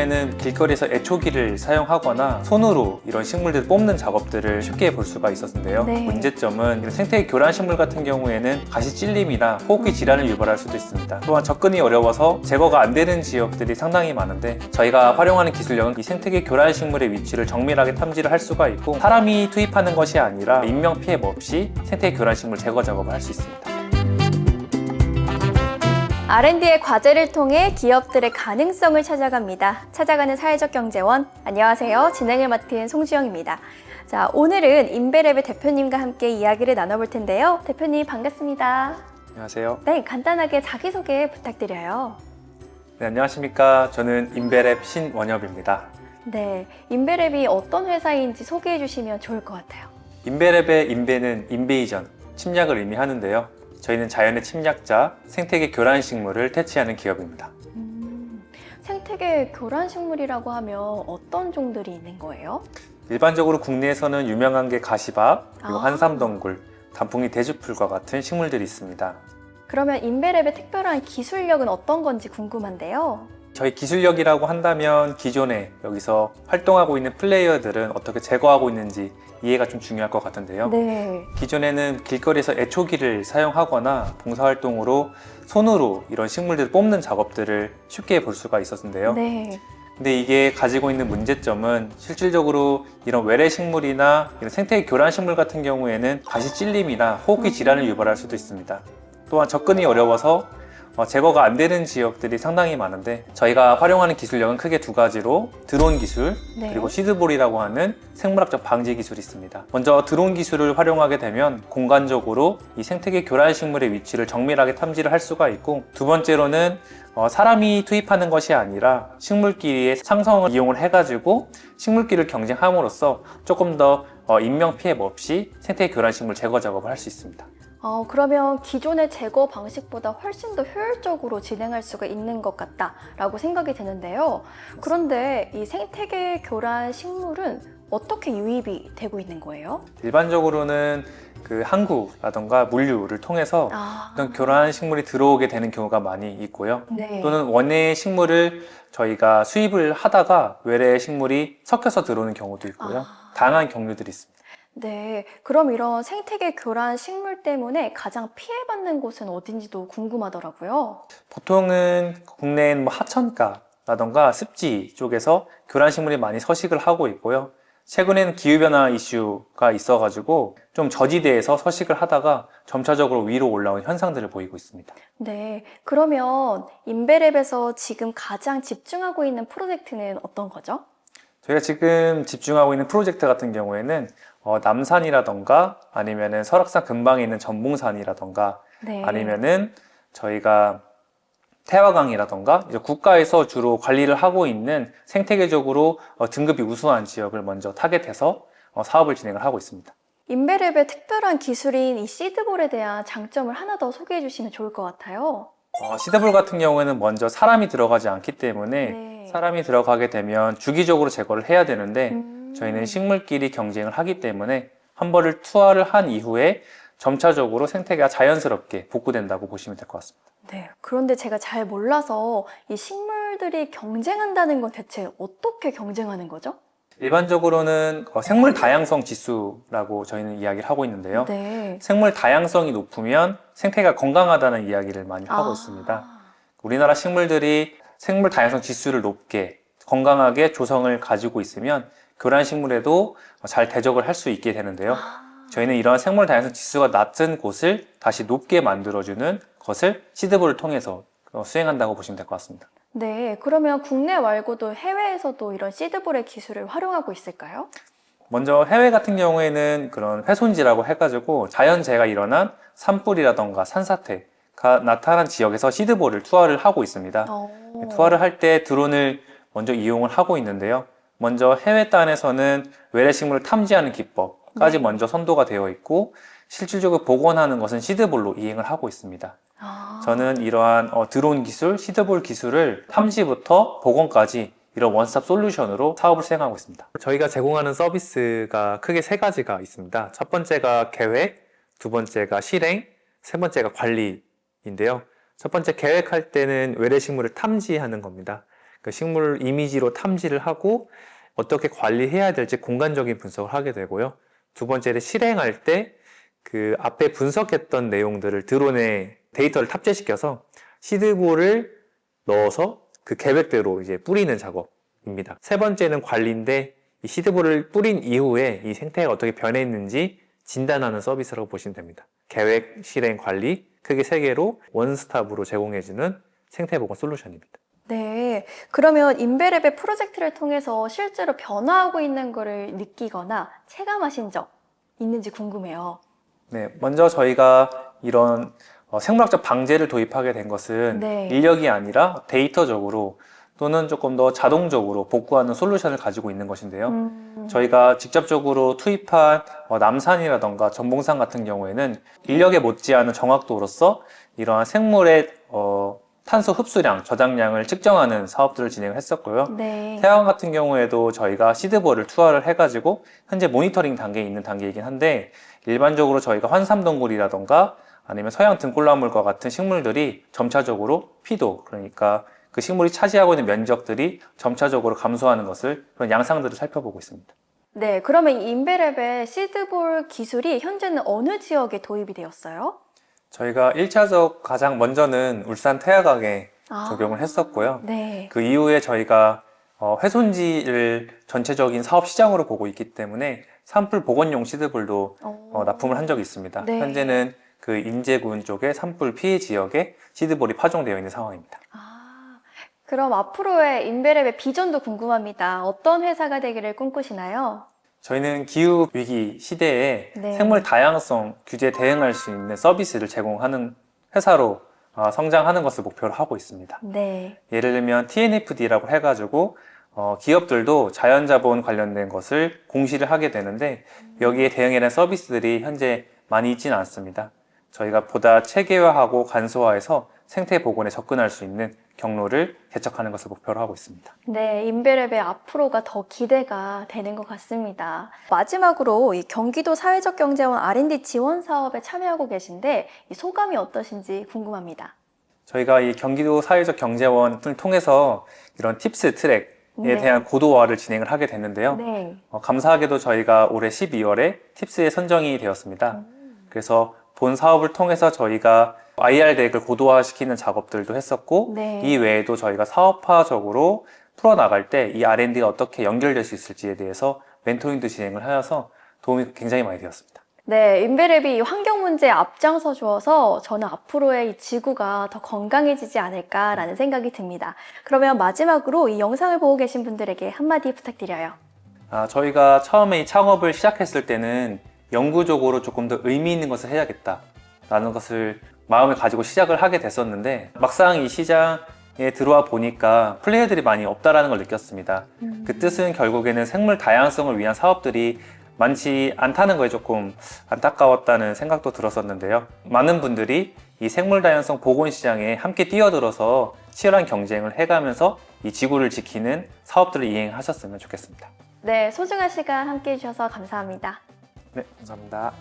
기존에는 길거리에서 애초기를 사용하거나 손으로 이런 식물들을 뽑는 작업들을 쉽게 볼 수가 있었는데요. 네. 문제점은 이런 생태계 교란식물 같은 경우에는 가시 찔림이나 호흡기 질환을 유발할 수도 있습니다. 또한 접근이 어려워서 제거가 안 되는 지역들이 상당히 많은데, 저희가 활용하는 기술력은 이 생태계 교란식물의 위치를 정밀하게 탐지를 할 수가 있고, 사람이 투입하는 것이 아니라 인명 피해 없이 생태계 교란식물 제거 작업을 할 수 있습니다. R&D의 과제를 통해 기업들의 가능성을 찾아갑니다. 찾아가는 사회적 경제원. 안녕하세요. 진행을 맡은 송주영입니다. 자, 오늘은 인베랩의 대표님과 함께 이야기를 나눠볼 텐데요. 대표님 반갑습니다. 안녕하세요. 네, 간단하게 자기소개 부탁드려요. 네, 안녕하십니까. 저는 인베랩 신원엽입니다. 네, 인베랩이 어떤 회사인지 소개해 주시면 좋을 것 같아요. 인베랩의 인베는 인베이전, 침략을 의미하는데요. 저희는 자연의 침략자, 생태계 교란식물을 퇴치하는 기업입니다. 생태계 교란식물이라고 하면 어떤 종들이 있는 거예요? 일반적으로 국내에서는 유명한 게 가시밥, 그리고 아. 한삼덩굴, 단풍이 대추풀과 같은 식물들이 있습니다. 그러면 인베랩의 특별한 기술력은 어떤 건지 궁금한데요. 저희 기술력이라고 한다면 기존에 여기서 활동하고 있는 플레이어들은 어떻게 제거하고 있는지 이해가 좀 중요할 것 같은데요. 네. 기존에는 길거리에서 애초기를 사용하거나 봉사활동으로 손으로 이런 식물들을 뽑는 작업들을 쉽게 볼 수가 있었는데요. 네. 근데 이게 가지고 있는 문제점은 실질적으로 이런 외래식물이나 이런 생태계 교란식물 같은 경우에는 가시 찔림이나 호흡기 질환을 유발할 수도 있습니다. 또한 접근이 어려워서 제거가 안 되는 지역들이 상당히 많은데, 저희가 활용하는 기술력은 크게 두 가지로 드론 기술, 네. 그리고 시드볼이라고 하는 생물학적 방지 기술이 있습니다. 먼저 드론 기술을 활용하게 되면 공간적으로 이 생태계 교란식물의 위치를 정밀하게 탐지를 할 수가 있고, 두 번째로는 사람이 투입하는 것이 아니라 식물끼리의 상성을 이용을 해가지고 식물끼리를 경쟁함으로써 조금 더 인명 피해 없이 생태계 교란식물 제거 작업을 할 수 있습니다. 그러면 기존의 제거 방식보다 훨씬 더 효율적으로 진행할 수가 있는 것 같다라고 생각이 드는데요. 그런데 이 생태계 교란 식물은 어떻게 유입이 되고 있는 거예요? 일반적으로는 그 항구라던가 물류를 통해서 어떤 교란 식물이 들어오게 되는 경우가 많이 있고요. 네. 또는 원예 식물을 저희가 수입을 하다가 외래 식물이 섞여서 들어오는 경우도 있고요. 다양한 경로들이 있습니다. 네. 그럼 이런 생태계 교란 식물 때문에 가장 피해받는 곳은 어딘지도 궁금하더라고요. 보통은 국내엔 뭐 하천가라던가 습지 쪽에서 교란 식물이 많이 서식을 하고 있고요. 최근에는 기후변화 이슈가 있어가지고 좀 저지대에서 서식을 하다가 점차적으로 위로 올라오는 현상들을 보이고 있습니다. 네. 그러면 인베랩에서 지금 가장 집중하고 있는 프로젝트는 어떤 거죠? 저희가 지금 집중하고 있는 프로젝트 같은 경우에는 남산이라던가 아니면은 설악산 근방에 있는 전봉산이라던가 네. 아니면은 저희가 태화강이라던가 이제 국가에서 주로 관리를 하고 있는 생태계적으로 등급이 우수한 지역을 먼저 타겟해서 사업을 진행을 하고 있습니다. 인베랩의 특별한 기술인 이 시드볼에 대한 장점을 하나 더 소개해 주시면 좋을 것 같아요. 시드볼 같은 경우에는 먼저 사람이 들어가지 않기 때문에 네. 사람이 들어가게 되면 주기적으로 제거를 해야 되는데, 저희는 식물끼리 경쟁을 하기 때문에 한 번을 투하를 한 이후에 점차적으로 생태계가 자연스럽게 복구된다고 보시면 될 것 같습니다. 네. 그런데 제가 잘 몰라서 이 식물들이 경쟁한다는 건 대체 어떻게 경쟁하는 거죠? 일반적으로는 생물 다양성 지수라고 저희는 이야기를 하고 있는데요. 네. 생물 다양성이 높으면 생태계가 건강하다는 이야기를 많이 하고 있습니다. 우리나라 식물들이 생물 다양성 지수를 높게 건강하게 조성을 가지고 있으면 교란식물에도 잘 대적을 할 수 있게 되는데요. 저희는 이러한 생물 다양성 지수가 낮은 곳을 다시 높게 만들어주는 것을 시드볼을 통해서 수행한다고 보시면 될 것 같습니다. 네. 그러면 국내 말고도 해외에서도 이런 시드볼의 기술을 활용하고 있을까요? 먼저 해외 같은 경우에는 그런 훼손지라고 해가지고 자연재해가 일어난 산불이라던가 산사태가 나타난 지역에서 시드볼을 투하를 하고 있습니다. 투하를 할 때 드론을 먼저 이용을 하고 있는데요. 먼저 해외 땅에서는 외래식물을 탐지하는 기법까지 먼저 선도가 되어 있고, 실질적으로 복원하는 것은 시드볼로 이행을 하고 있습니다. 저는 이러한 드론 기술, 시드볼 기술을 탐지부터 복원까지 이런 원스톱 솔루션으로 사업을 수행하고 있습니다. 저희가 제공하는 서비스가 크게 세 가지가 있습니다. 첫 번째가 계획, 두 번째가 실행, 세 번째가 관리인데요. 첫 번째 계획할 때는 외래식물을 탐지하는 겁니다. 그 식물 이미지로 탐지를 하고 어떻게 관리해야 될지 공간적인 분석을 하게 되고요. 두 번째는 실행할 때 그 앞에 분석했던 내용들을 드론에 데이터를 탑재시켜서 시드볼을 넣어서 그 계획대로 이제 뿌리는 작업입니다. 세 번째는 관리인데 이 시드볼을 뿌린 이후에 이 생태가 어떻게 변했는지 진단하는 서비스라고 보시면 됩니다. 계획, 실행, 관리 크게 세 개로 원스톱으로 제공해주는 생태보건 솔루션입니다. 네, 그러면 인베랩의 프로젝트를 통해서 실제로 변화하고 있는 거를 느끼거나 체감하신 적 있는지 궁금해요. 네, 먼저 저희가 이런 생물학적 방제를 도입하게 된 것은 네. 인력이 아니라 데이터적으로 또는 조금 더 자동적으로 복구하는 솔루션을 가지고 있는 것인데요. 저희가 직접적으로 투입한 남산이라던가 전봉산 같은 경우에는 인력에 못지않은 정확도로서 이러한 생물의 탄소 흡수량, 저장량을 측정하는 사업들을 진행을 했었고요. 네. 태양 같은 경우에도 저희가 시드볼을 투하를 해가지고 현재 모니터링 단계에 있는 단계이긴 한데 일반적으로 저희가 환삼동굴이라던가 아니면 서양 등골나물과 같은 식물들이 점차적으로 피도, 그러니까 그 식물이 차지하고 있는 면적들이 점차적으로 감소하는 것을 그런 양상들을 살펴보고 있습니다. 네, 그러면 이 인베랩의 시드볼 기술이 현재는 어느 지역에 도입이 되었어요? 저희가 1차적 가장 먼저는 울산 태화강에 적용을 했었고요. 네. 그 이후에 저희가 훼손지를 전체적인 사업 시장으로 보고 있기 때문에 산불 복원용 시드볼도 납품을 한 적이 있습니다. 네. 현재는 그 인제군 쪽에 산불 피해 지역에 시드볼이 파종되어 있는 상황입니다. 그럼 앞으로의 인베랩의 비전도 궁금합니다. 어떤 회사가 되기를 꿈꾸시나요? 저희는 기후위기 시대에 네. 생물 다양성 규제에 대응할 수 있는 서비스를 제공하는 회사로 성장하는 것을 목표로 하고 있습니다. 네. 예를 들면 TNFD라고 해가지고 기업들도 자연자본 관련된 것을 공시를 하게 되는데 여기에 대응하는 서비스들이 현재 많이 있지는 않습니다. 저희가 보다 체계화하고 간소화해서 생태 복원에 접근할 수 있는 경로를 개척하는 것을 목표로 하고 있습니다. 네, 인베랩의 앞으로가 더 기대가 되는 것 같습니다. 마지막으로 이 경기도 사회적경제원 R&D 지원 사업에 참여하고 계신데 이 소감이 어떠신지 궁금합니다. 저희가 이 경기도 사회적 경제원을 통해서 이런 팁스 트랙에 네. 대한 고도화를 진행을 하게 됐는데요. 네. 감사하게도 저희가 올해 12월에 팁스에 선정이 되었습니다. 그래서 본 사업을 통해서 저희가 IR 대액을 고도화시키는 작업들도 했었고 네. 이 외에도 저희가 사업화적으로 풀어나갈 때 이 R&D가 어떻게 연결될 수 있을지에 대해서 멘토링도 진행을 하여서 도움이 굉장히 많이 되었습니다. 네, 인베랩이 이 환경 문제에 앞장서 주어서 저는 앞으로의 이 지구가 더 건강해지지 않을까라는 생각이 듭니다. 그러면 마지막으로 이 영상을 보고 계신 분들에게 한마디 부탁드려요. 저희가 처음에 이 창업을 시작했을 때는 영구적으로 조금 더 의미 있는 것을 해야겠다라는 것을 마음을 가지고 시작을 하게 됐었는데 막상 이 시장에 들어와 보니까 플레이어들이 많이 없다라는 걸 느꼈습니다. 그 뜻은 결국에는 생물 다양성을 위한 사업들이 많지 않다는 거에 조금 안타까웠다는 생각도 들었었는데요. 많은 분들이 이 생물 다양성 복원 시장에 함께 뛰어들어서 치열한 경쟁을 해가면서 이 지구를 지키는 사업들을 이행하셨으면 좋겠습니다. 네, 소중한 시간 함께 해주셔서 감사합니다. 네, 감사합니다.